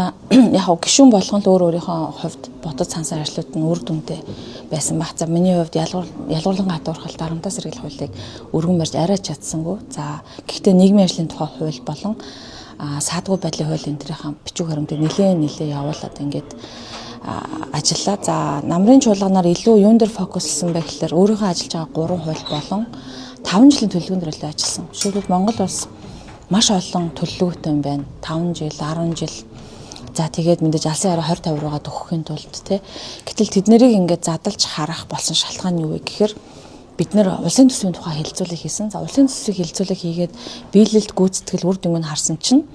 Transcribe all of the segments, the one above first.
За яг гишүүн болгон л өөрийнхөө хувьд бодож сансан ажлууд нь үр дүнтэй байсан баг. За миний хувьд ялгуурлан гадуурхал дарамтаас сэргийлэх хуулийг өргөн барьж арай чадсангүй. За гэхдээ нийгмийн ажлын тухай хууль болон саадгүй байдлын хууль энэ төрлийн бичиг баримтыг нэлээ явуулаад ингээд ажиллаа. За намрын чуулганаар илүү юун дээр фокуслсан бэ гэхээр өөрийнхөө ажиллаж байгаа 3 хууль болон 5 жилийн төлөвлөгөөнд төлөө ажилласан. Жишээлбэл Монгол улс маш олон төлөвлөгөөтэй юм байна. 5 жил, 10 жил. За тэгээд мэдээж алсын хараа 20-50 руугаа төгөхийн тулд тий. Гэтэл тэд нарыг ингээд задлж харах болсон шалтгаан нь юу вэ гэхээр бид нэр улсын төсвийн тухай хэлэлцүүлэг хийсэн. За улсын төсвийг хэлэлцүүлэг хийгээд биелэлт гүйцэтгэл үр дүнг нь харсан чинь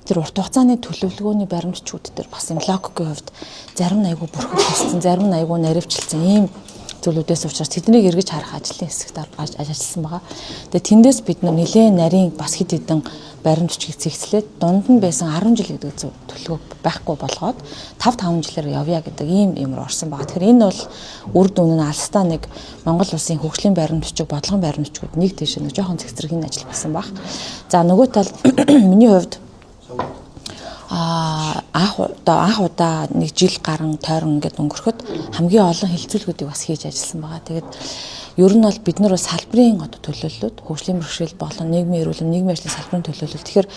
тэр урт хугацааны төлөвлөгөөний баримтчүүд дээр бас юм логикийн хувьд зарим нь айгүй бүрхэг хийсэн, зарим нь айгүй наривчлсан ийм зүйлүүдээс учраас тэднийг эргэж харах ажлын хэсэгт ажилласан байгаа. Тэгээ тэндээс бид нэлээд нарийн бас хэд хэдэн баримт бичгийг зэгцлээд дунд нь байсан 10 жил гэдэг төлөвлөгөө байхгүй болгоод 5 жилээр явъя гэдэг ийм руу орсон байгаа. Тэгэхээр энэ бол үр дүн нь алстаа нэг Монгол улсын хөгжлийн баримт бичиг, бодлогын баримт бичгүүд нэг тийш нэг жоохон зэгцэрхийн ажил болсон баг. За нөгөө тал миний хувьд анх удаа нэг жил гарan тойрон ингээд өнгөрөхөд хамгийн олон хилцүүлгүүдийг бас хийж ажилласан байгаа. Тэгээд ер нь бол бид нар бас салбарын төлөөллүүд, хөгжлийн бэрхшээл болон нийгмийн эрүүл, нийгмийн ажлын салбарын төлөөлөл. Тэгэхээр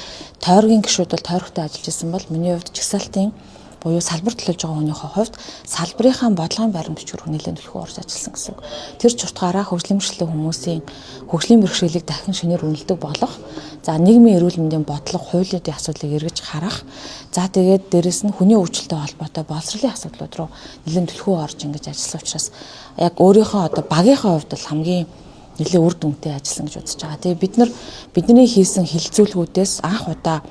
тойргийн гишүүд бол тойрогтой ажиллаж исэн бол миний хувьд чагсаалтын буюу салбар төлөөлж байгаа хүнийхээ хувьд салбарынхаа бодлогын баримт бичвэр нэлээд төлхөө орж ажилласан гэсэн үг. Тэр ч утгаараа хөгжлийн бэрхшээлтэй хүмүүсийн хөгжлийн бэрхшээлийг дахин шинээр үнэлдэг болох, за нийгмийн эрүүл мэндийн бодлого, хуулийн асуудлыг эргэж харах, за тэгээд дээрэс нь хүний өвчлөлтэй холбоотой боловсролын асуудлууд руу нэлээд төлхөө орж ингэж ажилласан учраас яг өөрийнхөө багийнхаа хувьд бол хамгийн нэлээд үр дүнтэй ажилласан гэж үзэж байгаа. Тэгээ бидний хийсэн хилцүүлгүүдээс анх удаа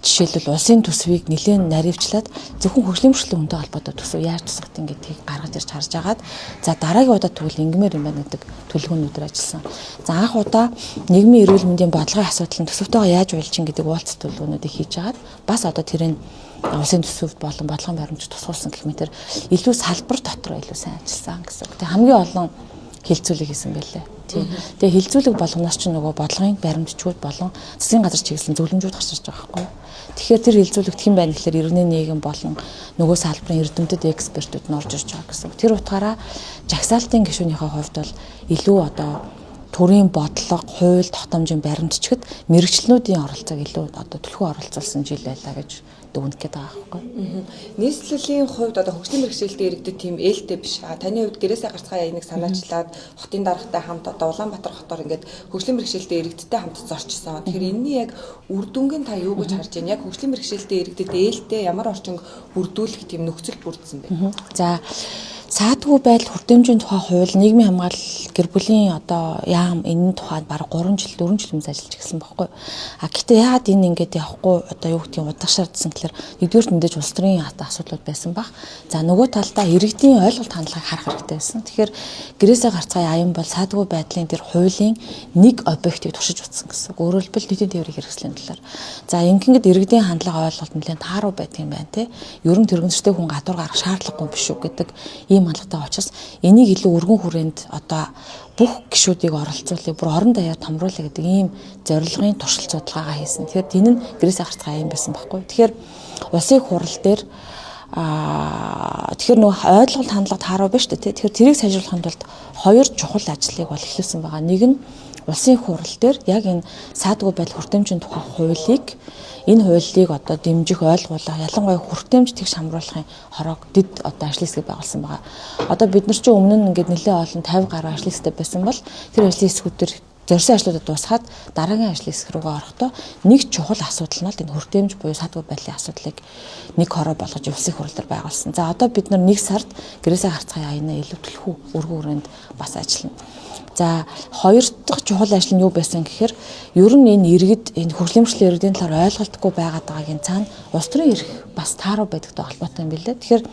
жишээлбэл улсын төсвийг нэлээд наривчлаад зөвхөн хөгжлийн бэрхшээлийн хүнтэй холбоотой төсөв яаж тусгах гэдгийг гаргаж ирж харж агаад за дараагийн удаа тэгвэл ингэмээр юм байна гэдэг төлөвлөгөөнүүдээр ажилласан. За анх удаа нийгмийн эрүүл мэндийн бодлогын асуудлын төсөвтэйгээ яаж уялчин гэдэг уулзалт төлөвлөгөөнүүдийг хийж агаад бас одоо тэрийг улсын төсөвд болон бодлогын баримтч тусгуулсан гэх мэт илүү салбар дотор илүү сайн ажилласан гэсэн. Тэгээ хамгийн олон хилцүүлэг хийсэн байлээ. Тэгээ хилцүүлэг болгоноос ч нөгөө бодлогын баримтчүүд болон засгийн газар чиглэсэн зөвлөмжүүд гарч ирж байгаа байхгүй юу. Тэгэхээр тэр хилцүүлэгт хэн байна гэхээр иргэний нийгэм болон нөгөө салбарын эрдэмтэд экспертүүд нь орж ирж байгаа гэсэн. Тэр утгаараа жагсаалтын гишүүнийхээ хувьд бол илүү одоо төрийн бодлого, хууль, тогтоомжийн баримтчигт мэрэгчлэнүүдийн оролцоог илүү одоо төлхөө оролцуулсан жил байлаа гэж дүгнэх гээд байгаа байхгүй. Нийслэлийн хувьд одоо хөгжлийн бэрхшээлтэй иргэдэд тийм ээлтэй биш. Таны хувьд гэрээсээ гарцгаа яйныг санаачлаад хотын даргатай хамт одоо Улаанбаатар хотоор ингээд хөгжлийн бэрхшээлтэй иргэдтэй хамт зорчсон. Тэгэхээр энэний яг үр дүнгийн та юу гэж харж байна? Яг хөгжлийн бэрхшээлтэй иргэдэд ээлтэй ямар орчин бүрдүүлэх тийм нөхцөл бүрдсэн бэ? За саадгүй байдал хүртээмжийн тухай хууль, нийгмийн хамгаалал, гэр бүлийн одоо яам энэ тухайд бараг 3 жил 4 жил хүмүүс ажиллаж гисэн байхгүй. Гэхдээ яагаад энэ ингээд явахгүй одоо юу гэдгийг удагшаардсан гэхээр нэгдүгээр мэдээж улс төрийн асуудлууд байсан баг. За нөгөө талдаа иргэдийн ойлголт хандлагыг харах хэрэгтэй байсан. Тэгэхээр гэрээсээ гарцгаа аян бол саадгүй байдлын тэр хуулийн нэг объектыг туршиж утсан гэсэн. Өөрөөр хэлбэл нийтийн тээврийн хэрэгслийн талаар. За ингэнгэд иргэдийн хандлага ойлголт нэлээд тааруу байдаг юм байна те. Ер нь тэрэгнэртэй хүн гадуур гарах шаардлагагүй биш үү гэдэг ийм хандлагатай учраас энийг илүү өргөн хүрээнд одоо бүх гишүүдийг оролцуулъя, бүр орон даяар томруулъя гэдэг ийм зорилгын туршилт судалгаагаа хийсэн. Тэгэхээр энэ нь гэрээсээ гарцгаа аян байсан байхгүй. Тэгэхээр улсын хурал дээр тэгэхээр нөгөө ойлголт хандлага тааруу биш үү те. Тэгэхээр тэрийг сайжруулахын тулд 2 чухал ажлыг бол эхлүүлсэн байгаа. Нэг нь улсын хурал дээр яг энэ саадгүй байдал хүртээмжийн тухай хуулийг энэ хуулийг одоо дэмжих ойлгуулах ялангуяа хүртээмж тэгш хамруулахын хорог дэд одоо ажлын хэсэг байгуулсан байгаа. Одоо бид нар чинь өмнө нь ингээд нэлээд олон 50 гаруй ажлын хэсэг байсан бол тэр ажлын хэсгүүдээр зорьсон ажлуудад дуусгаад дараагийн ажлын хэсэг рүүгээ орохдоо нэг чухал асуудал нь л энэ хүртээмж буюу саадгүй байдлын асуудлыг нэг хороо болгож улсын хурал дээр байгуулсан. За одоо бид нар 1 сард гэрээсээ гарцгаа яйнаа илүү төлхөө өргөн хүрээнд бас ажиллана. За хоёр дахь чухал ажил нь юу байсан гэхээр ер нь энэ иргэд энэ хөгжлийн бэрхшээлийн иргэдийн талаар ойлголтгүй байгаад байгаагийн цаана улс төрийн эрх бас тааруу байдагтай холбоотой юм билээ. Тэгэхээр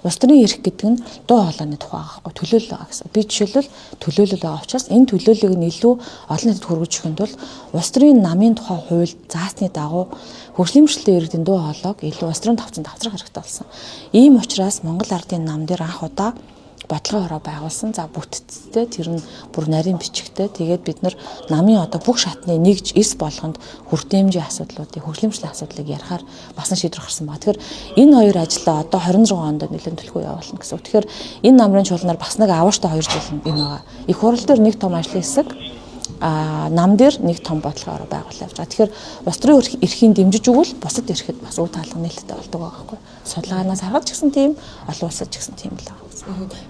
улс төрийн эрх гэдэг нь дуу хоолойны тухай байгаа байхгүй төлөөлөл байгаа гэсэн. Би жишээлбэл төлөөлөл байгаа учраас энэ төлөөллийг нь илүү олон нийтэд хүргэж өгөх тул улс төрийн намын тухай хууль заасны дагуу хөгжлийн бэрхшээлтэй иргэдийн дуу хоолойг илүү улс төрийн давцрах хэрэгтэй болсон. Ийм учраас Монгол Ардын нам дээр анх удаа бодлогын хороо байгуулсан. За бүтцтэй тэр нь бүр нарийн бичгтэй. Тэгээд бид нар намын одоо бүх шатны нэгж эс болгонд хүртээмжийн асуудлуудыг, хөгжлөмжлийн асуудлыг ярихаар басан шийдвэр гарсан байна. Тэгэхээр энэ хоёр ажлаа одоо 26 онд нэлээд төлхөө явуулна гэсэн. Тэгэхээр энэ намрын чуулганаар бас нэг авааштай 2 жил юм байгаа. Их хурал дээр нэг том ажлын хэсэг, нам дээр нэг том бодлогын хороо байгуулж явж байгаа. Тэгэхээр улс төрийн эрхийн дэмжиж өгвөл бусад эрхэд бас үр таалга нээлттэй болдог байгаа байхгүй. Судалгаанаас харахад ч гэсэн тийм, олон улсад ч гэсэн тийм л байгаа.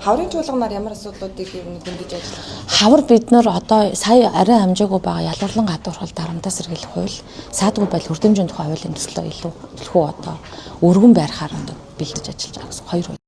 Хаврын чуулганаар ямар асуудлуудыг ер нь хөндөж ажиллах? Хавар бид нар одоо сая арай амжаагүй байгаа ялгарлан гадуурхал дарамтаас сэргийлэх хууль, саадгүй байдал хүртээмжийн тухай хуулийн төслөө илүү төлхөө одоо өргөн байрахаар одоо бэлдэж ажиллаж байгаа гэсэн хоёр